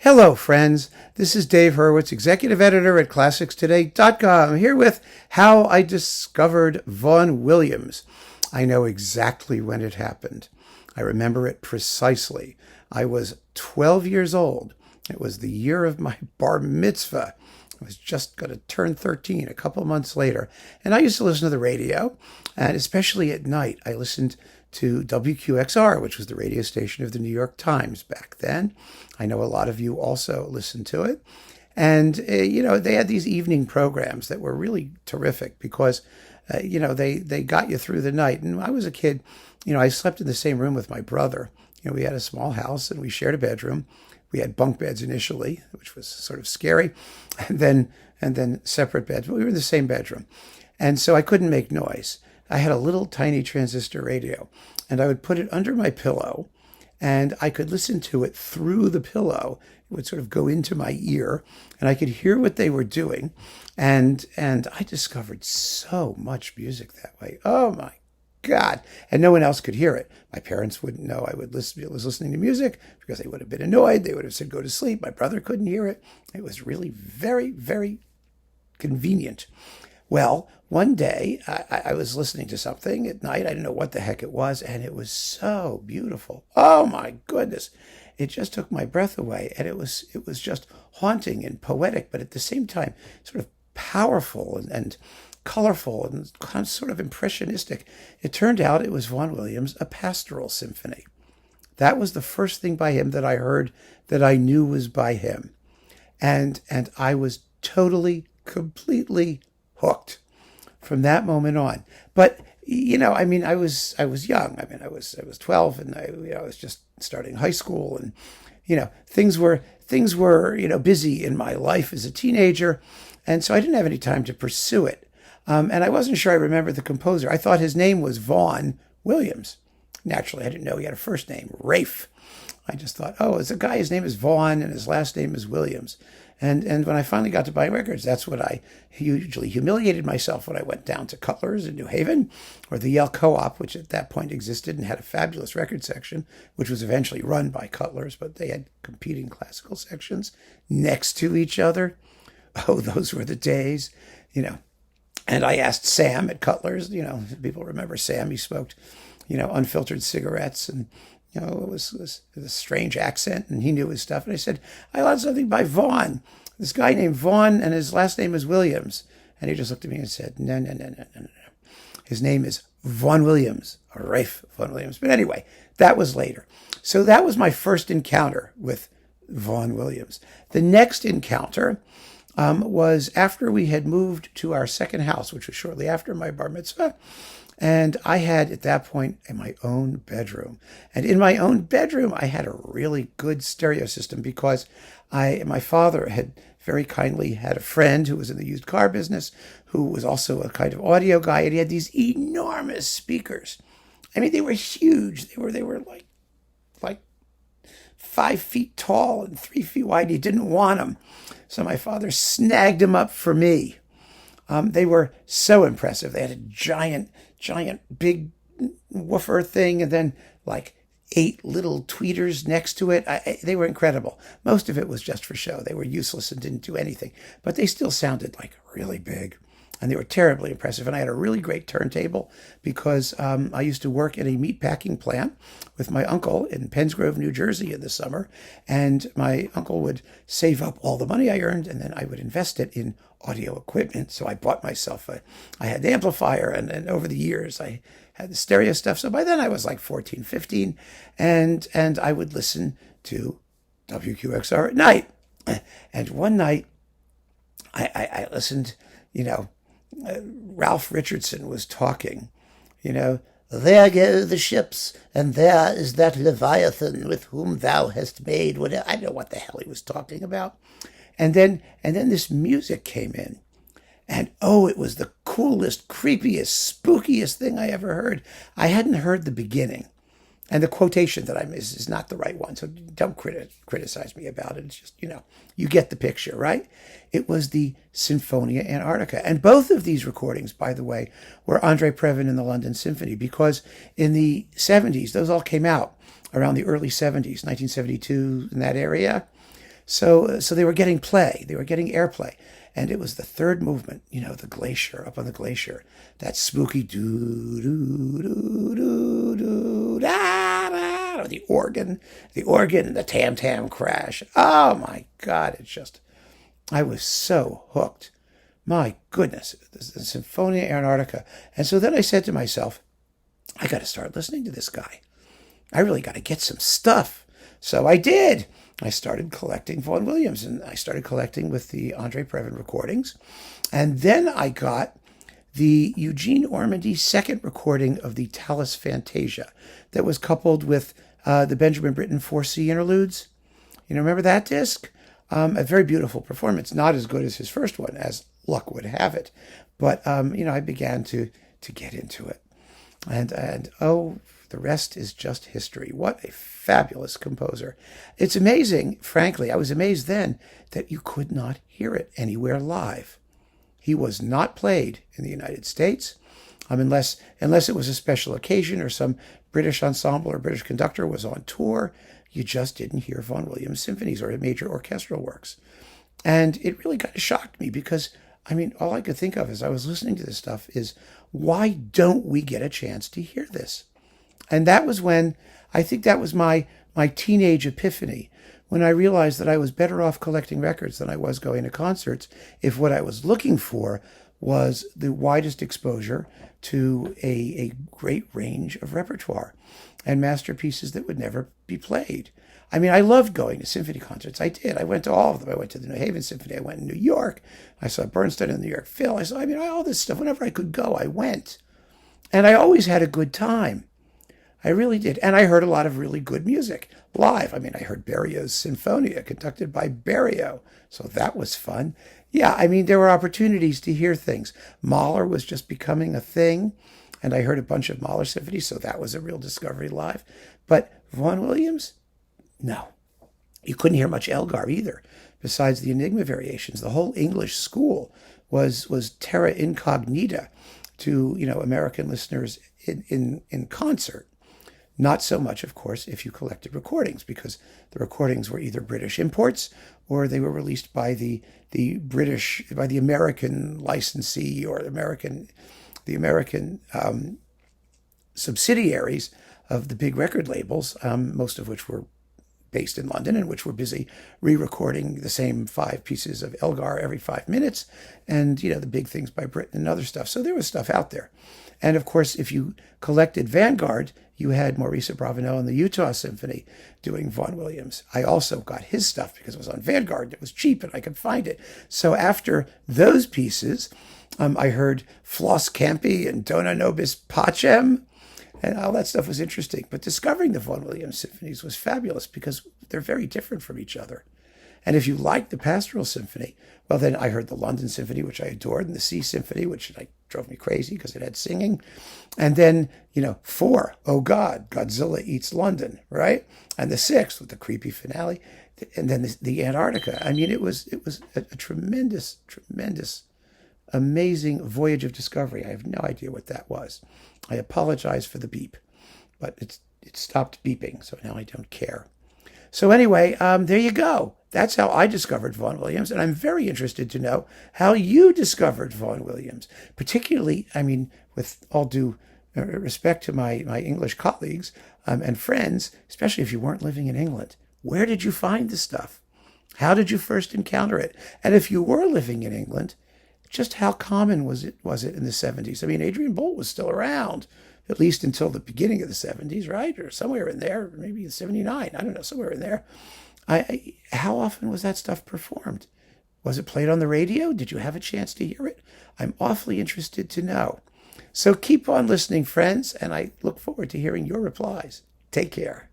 Hello, friends. This is Dave Hurwitz, executive editor at ClassicsToday.com, here with How I Discovered Vaughan Williams. I know exactly when it happened. I remember it precisely. I was 12 years old. It was the year of my bar mitzvah. I was just going to turn 13 a couple months later. And I used to listen to the radio, and especially at night, I listened to WQXR, which was the radio station of the New York Times back then. I know a lot of you also listened to it. And, they had these evening programs that were really terrific because, they got you through the night. And when I was a kid, I slept in the same room with my brother. We had a small house and we shared a bedroom. We had bunk beds initially, which was sort of scary, and then separate beds. But we were in the same bedroom. And so I couldn't make noise. I had a little tiny transistor radio, and I would put it under my pillow, and I could listen to it through the pillow. It would sort of go into my ear, and I could hear what they were doing. And I discovered so much music that way. Oh, my God. And no one else could hear it. My parents wouldn't know I was listening to music because they would have been annoyed. They would have said, go to sleep. My brother couldn't hear it. It was really very, very convenient. Well, one day I was listening to something at night. I didn't know what the heck it was, and it was so beautiful. Oh my goodness. It just took my breath away, and it was just haunting and poetic, but at the same time sort of powerful and colorful and kind of sort of impressionistic. It turned out it was Vaughan Williams, a pastoral symphony. That was the first thing by him that I heard that I knew was by him. And I was totally, completely hooked from that moment on. But I was young. I was 12, and I was just starting high school, and things were busy in my life as a teenager, and so I didn't have any time to pursue it. And I wasn't sure I remembered the composer. I thought his name was Vaughan Williams. Naturally, I didn't know he had a first name, Rafe. I just thought, it's a guy, his name is Vaughan, and his last name is Williams. And when I finally got to buy records, that's what I hugely humiliated myself when I went down to Cutler's in New Haven, or the Yale Co-op, which at that point existed and had a fabulous record section, which was eventually run by Cutler's, but they had competing classical sections next to each other. Oh, those were the days, And I asked Sam at Cutler's, people remember Sam, he smoked, unfiltered cigarettes, and it was a strange accent, and he knew his stuff. And I said, I want something by Vaughan. This guy named Vaughan, and his last name is Williams. And he just looked at me and said, no. His name is Vaughan Williams, or Rafe Vaughan Williams. But anyway, that was later. So that was my first encounter with Vaughan Williams. The next encounter was after we had moved to our second house, which was shortly after my bar mitzvah. And I had, at that point, my own bedroom. And in my own bedroom, I had a really good stereo system because my father had very kindly had a friend who was in the used car business, who was also a kind of audio guy. And he had these enormous speakers. I mean, they were huge. They were like 5 feet tall and 3 feet wide. He didn't want them. So my father snagged them up for me. They were so impressive. They had a giant, big woofer thing, and then like 8 little tweeters next to it. They were incredible. Most of it was just for show. They were useless and didn't do anything, but they still sounded like really big, and they were terribly impressive. And I had a really great turntable because I used to work in a meatpacking plant with my uncle in Penns Grove, New Jersey in the summer, and my uncle would save up all the money I earned, and then I would invest it in audio equipment. So I bought myself I had the amplifier, and over the years I had the stereo stuff. So by then I was like 14, 15, and I would listen to WQXR at night. And one night I listened, Ralph Richardson was talking, there go the ships, and there is that Leviathan with whom thou hast made whatever. I don't know what the hell he was talking about. And then this music came in, and it was the coolest, creepiest, spookiest thing I ever heard. I hadn't heard the beginning, and the quotation that I missed is not the right one, so don't criticize me about it. It's just, you get the picture, right? It was the Sinfonia Antarctica. And both of these recordings, by the way, were Andre Previn in the London Symphony, because in the 70s, those all came out around the early 70s, 1972, in that area. So they were getting play. They were getting airplay. And it was the third movement, the glacier, up on the glacier. That spooky doo-doo-doo-doo-doo, da-da, the organ and the tam-tam crash. Oh, my God, I was so hooked. My goodness, the Symphonia Antarctica. And so then I said to myself, I got to start listening to this guy. I really got to get some stuff. So I did. I started collecting Vaughan Williams, and I started collecting with the Andre Previn recordings. And then I got the Eugene Ormandy second recording of the Talus Fantasia that was coupled with the Benjamin Britten 4C interludes. Remember that disc? A very beautiful performance, not as good as his first one, as luck would have it. But, I began to get into it. And oh, the rest is just history. What a fabulous composer. It's amazing, frankly, I was amazed then that you could not hear it anywhere live. He was not played in the United States, unless it was a special occasion or some British ensemble or British conductor was on tour. You just didn't hear Vaughan Williams symphonies or major orchestral works. And it really kind of shocked me because, all I could think of as I was listening to this stuff is, why don't we get a chance to hear this? And that was when, I think that was my teenage epiphany, when I realized that I was better off collecting records than I was going to concerts if what I was looking for was the widest exposure to a great range of repertoire and masterpieces that would never be played. I loved going to symphony concerts. I did. I went to all of them. I went to the New Haven Symphony. I went in New York. I saw Bernstein in the New York Phil. I saw, all this stuff. Whenever I could go, I went. And I always had a good time. I really did. And I heard a lot of really good music live. I heard Berio's Sinfonia conducted by Berio. So that was fun. Yeah, there were opportunities to hear things. Mahler was just becoming a thing. And I heard a bunch of Mahler symphonies. So that was a real discovery live. But Vaughan Williams? No. You couldn't hear much Elgar either. Besides the Enigma variations, the whole English school was terra incognita to, American listeners in concert. Not so much, of course, if you collected recordings, because the recordings were either British imports or they were released by the American licensee or the American subsidiaries of the big record labels, most of which were based in London and which were busy re-recording the same 5 pieces of Elgar every 5 minutes, and the big things by Britten and other stuff. So there was stuff out there. And of course, if you collected Vanguard, you had Maurice Abravanel and the Utah Symphony doing Vaughan Williams. I also got his stuff because it was on Vanguard and it was cheap and I could find it. So after those pieces, I heard Floss Campi and Dona Nobis Pacem, and all that stuff was interesting. But discovering the Vaughan Williams symphonies was fabulous because they're very different from each other. And if you liked the Pastoral Symphony, well, then I heard the London Symphony, which I adored, and the Sea Symphony, which drove me crazy because it had singing. And then, 4, oh God, Godzilla Eats London, right? And the 6th with the creepy finale. And then the Antarctica. It was a tremendous, amazing voyage of discovery. I have no idea what that was. I apologize for the beep, but it stopped beeping, so now I don't care. So anyway, there you go. That's how I discovered Vaughan Williams, and I'm very interested to know how you discovered Vaughan Williams, particularly, with all due respect to my English colleagues and friends, especially if you weren't living in England. Where did you find the stuff? How did you first encounter it? And if you were living in England, just how common was it in the 70s? Adrian Boult was still around, at least until the beginning of the 70s, right? Or somewhere in there, maybe 79, I don't know, somewhere in there. How often was that stuff performed? Was it played on the radio? Did you have a chance to hear it? I'm awfully interested to know. So keep on listening, friends, and I look forward to hearing your replies. Take care.